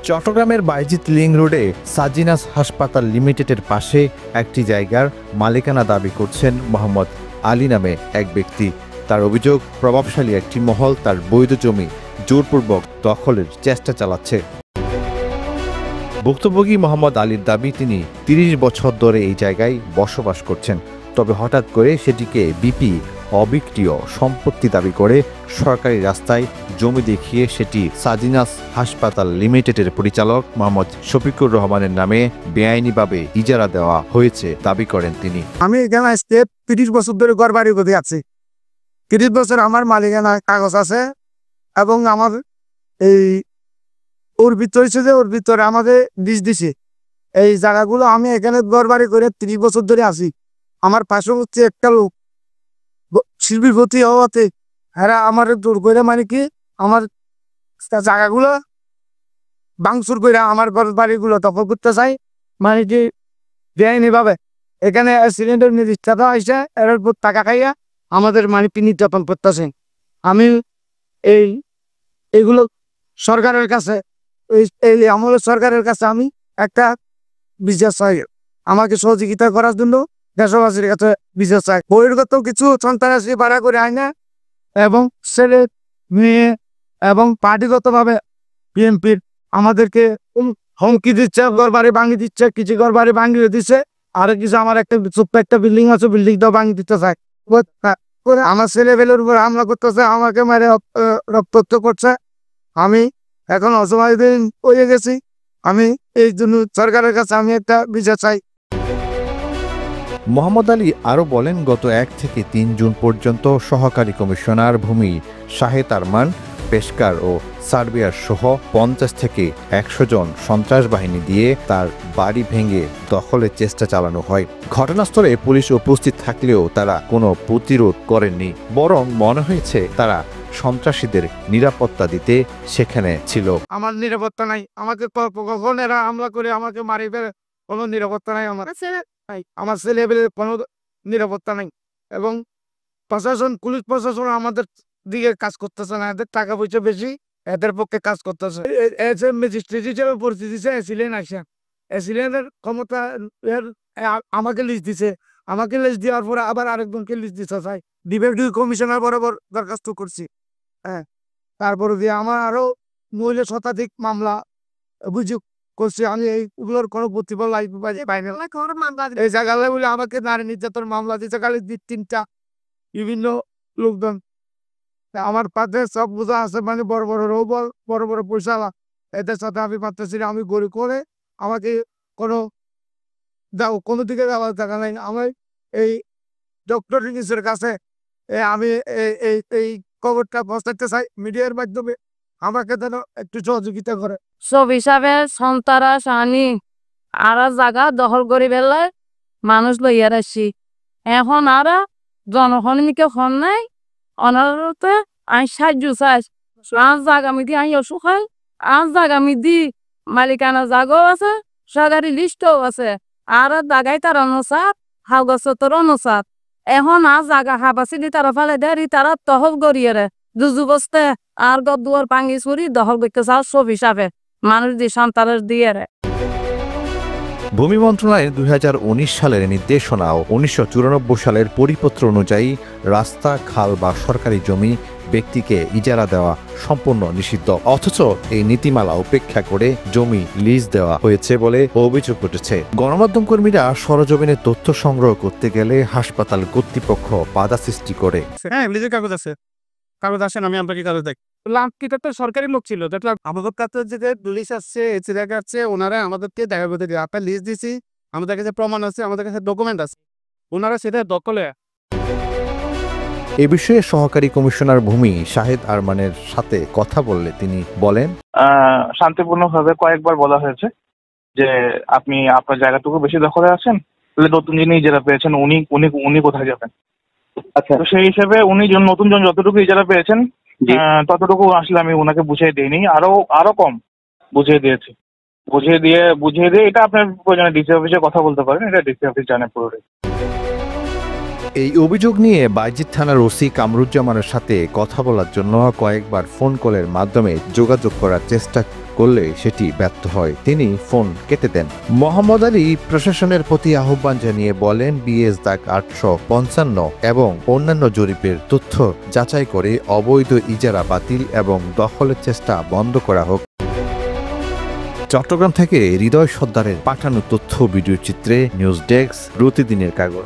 চট্টগ্রামের বাইজিৎ লিং রোডে সাজিনাস হাসপাতাল লিমিটেডের পাশে একটি জায়গার মালিকানা দাবি করছেন মোহাম্মদ আলী নামে এক ব্যক্তি। তার অভিযোগ, প্রভাবশালী একটি মহল তার বৈধ জমি জোরপূর্বক দখলের চেষ্টা চালাচ্ছে। ভুক্তভোগী মোহাম্মদ আলীর দাবি, তিনি ৩০ বছর ধরে এই জায়গায় বসবাস করছেন। তবে হঠাৎ করে সেটিকে বিপি অবিক্রিয় সম্পত্তি দাবি করে সরকারি রাস্তায় জমি দেখিয়ে সেটি সাজিনাস হাসপাতাল লিমিটেডের পরিচালক মোহাম্মদ শফিকুর রহমানের নামে বেআইনিভাবে ইজারা দেওয়া হয়েছে দাবি করেন তিনি। আমি এখানে ৩০ বছর ধরে ঘর বাড়ি করে আছি। ৩০ বছর আমার মালিকানা কাগজ আছে এবং আমার এই ওর ভিতরে আমাদের লিজ দিছে এই জায়গাগুলো। আমি এখানে ঘর বাড়ি করে ৩০ বছর ধরে আছি। আমার পাশে হচ্ছে একটা লোক শিল্পীর প্রতি হওয়াতে এরা আমার জোর করে মানে কি আমার জায়গাগুলো ভাঙচুর করে আমার ঘর বাড়িগুলো দখল করতে চাই, মানে কি বেআইনি ভাবে। এখানে সিলিন্ডার নির্দিষ্টতা আসে এর উপর টাকা খাইয়া আমাদের মানে নির্যাতন করতেছে। আমি এইগুলো সরকারের কাছে এই আমলের সরকারের কাছে আমি একটা বিচার চাই, আমাকে সহযোগিতা করার জন্য দেশবাসীর কাছে বিচার চাই। বহির্গত কিছু সন্ত্রাসী ভাড়া করে আয় না এবং ছেলে মেয়ে এবং পার্টিগতভাবে বিএনপির আমাদেরকে হুমকি দিচ্ছে, ঘর বাড়ি ভাঙিয়ে দিচ্ছে, কিছু ঘর বাড়ি ভাঙিয়ে দিচ্ছে, আর কিছু আমার একটা ছোট্ট একটা বিল্ডিং আছে, বিল্ডিংটাও ভাঙিয়ে দিতে চায়। আমার ছেলেবেলের উপর হামলা করতেছে, আমাকে মেরে রক্তাক্ত করছে। আমি এখন অসময় দিন হয়ে গেছি। আমি এই জন্য সরকারের কাছে আমি একটা বিচার চাই। মোহাম্মদ আলী আরও বলেন, গত ১ থেকে ৩ জুন পর্যন্ত সহকারী কমিশনার ভূমি শাহেদ আরমান, পেশকার ও সার্বিয়ার সহ ৫০ থেকে ১০০ জন সন্ত্রাস বাহিনী দিয়ে তার বাড়ি ভেঙে দখলের চেষ্টা চালানো হয়। ঘটনাস্থলে পুলিশ উপস্থিত থাকলেও তারা কোনো প্রতিরোধ করেননি, বরং মনে হয়েছে তারা সন্ত্রাসীদের নিরাপত্তা দিতে সেখানে ছিল। আমার নিরাপত্তা নাই, আমাকে কখন এরা হামলা করে আমাকে মারি ফেলে, কোনো নিরাপত্তা নাই। আমার ছেলেবেলের কোনো নিরাপত্তা নাই এবং প্রশাসন, পুলিশ প্রশাসন আমাদের দিকে কাজ করতেছে না। এদের টাকা পয়সা বেশি, এদের পক্ষে কাজ করতেছে। ম্যাজিস্ট্রেট হিসেবে পরিচিত দিচ্ছে এসিলেন আসেন, এসিলেনের ক্ষমতা আমাকে লিস্ট দিছে। আমাকে লিস্ট দেওয়ার পরে আবার আরেকজনকে লিস্ট দিতে চাই। ডিপুটি কমিশনার বরাবর দরখাস্ত করছি। হ্যাঁ, তারপরে দিয়ে আমার আরো মহিলা শতাধিক মামলা অভিযোগ করছি। আমি এইগুলোর কোনো প্রতিফল পাইনি। এই জায়গায় বলে আমাকে নারী নির্যাতন মামলা দিচ্ছে খালি ২-৩টা বিভিন্ন লোকজন। আমার পাশে সব বোঝা আছে, মানে বড় বড় রোবল, বড় বড় পয়সা, এদের সাথে আমি পারতেছি না। আমি গরিব করে আমাকে কোনো দিকে যাওয়ার জায়গা নাই। আমি এই ডক্টর ইউনূসের কাছে আমি এই খবরটা পৌঁছাতে চাই মিডিয়ার মাধ্যমে, আমাকে যেন একটু সহযোগিতা করে। সব হিসাবে সন্ত্রাস আনি আর জায়গা দখল করে ফেললে মানুষ লইয়া আসছি। এখন আর জনসনমিকে ফোন নাই, অনারতে আমি সাহায্য চাই। আজ জাগামি দি আমি অসুখ হয়, আজ জাগামি দি মালিকানা জাগাও আছে, সরকারি লিস্টও আছে, আর জাগাই তার অনুসার হাগসতর অনুসার। এখন আজ জাগা হাবাসি দি তারা ফালে দেয়, তারা দখল করিয়ে রে দুজু বস্তে আর গদুয়ার পাঙ্গি চুরি দখল করতে চাও সব হিসাবে মানুষ দিয়ে সন্তানের দিয়ে রে। ভূমি মন্ত্রণালয়ের ২০১৯ সালের নির্দেশনা ও ১৯৯৪ সালের পরিপত্র অনুযায়ী রাস্তা, খাল বা সরকারি জমি ব্যক্তিকে ইজারা দেওয়া সম্পূর্ণ নিষিদ্ধ। অথচ এই নীতিমালা উপেক্ষা করে জমি লিজ দেওয়া হয়েছে বলে অভিযোগ উঠেছে। গণমাধ্যম কর্মীরা সরজমিনে তথ্য সংগ্রহ করতে গেলে হাসপাতাল কর্তৃপক্ষ বাধা সৃষ্টি করে। হ্যাঁ, লিজের কাগজ আছে, কাগজ আসেন, আমি আপনাকে কাগজ দেখ। লাভকিটা তো সরকারি লোক ছিল, দেখলাম আমাদের কাছে যে পুলিশ আসছে, এসি আসছে, ওনারা আমাদেরকে দেখা করতে দিয়ে আপনার লিস্ট দিছি, আমাদের কাছে প্রমাণ আছে, আমাদের কাছে ডকুমেন্ট আছে, ওনারা সেটা দখলে। এ বিষয়ে সহকারী কমিশনার ভূমি শাহেদ আরমানের সাথে কথা বললে তিনি বলেন, শান্তিপূর্ণভাবে কয়েকবার বলা হয়েছে যে আপনি আপনার জায়গাটুকু বেশি দখলে আছেন, তাহলে নতুন যিনি ইজারা পেয়েছেন উনি কোথায় যাবেন। আচ্ছা, তো সেই হিসেবে উনি নতুন জন যতটুকু ইজারা পেয়েছেন ততটুকু আসলে আমি ওনাকে বুঝিয়ে দিইনি, আরো কম বুঝিয়ে দিয়েছি। বুঝিয়ে দিয়ে এটা আপনার প্রয়োজনে ডিসি অফিসে কথা বলতে পারেন, এটা ডিসি অফিস জানে পুরোটাই। এই অভিযোগ নিয়ে বাইজিদ থানার ওসি কামরুজ্জামানের সাথে কথা বলার জন্য কয়েকবার ফোন কলের মাধ্যমে যোগাযোগ করার চেষ্টা করলে সেটি ব্যর্থ হয়, তিনি ফোন কেটে দেন। মোহাম্মদ আলী প্রশাসনের প্রতি আহ্বান জানিয়ে বলেন, বিএস দাগ 855 এবং অন্যান্য জরিপের তথ্য যাচাই করে অবৈধ ইজারা বাতিল এবং দখলের চেষ্টা বন্ধ করা হোক। চট্টগ্রাম থেকে হৃদয় সর্দারের পাঠানো তথ্য ভিডিও চিত্রে নিউজ ডেস্ক, প্রতিদিনের কাগজ।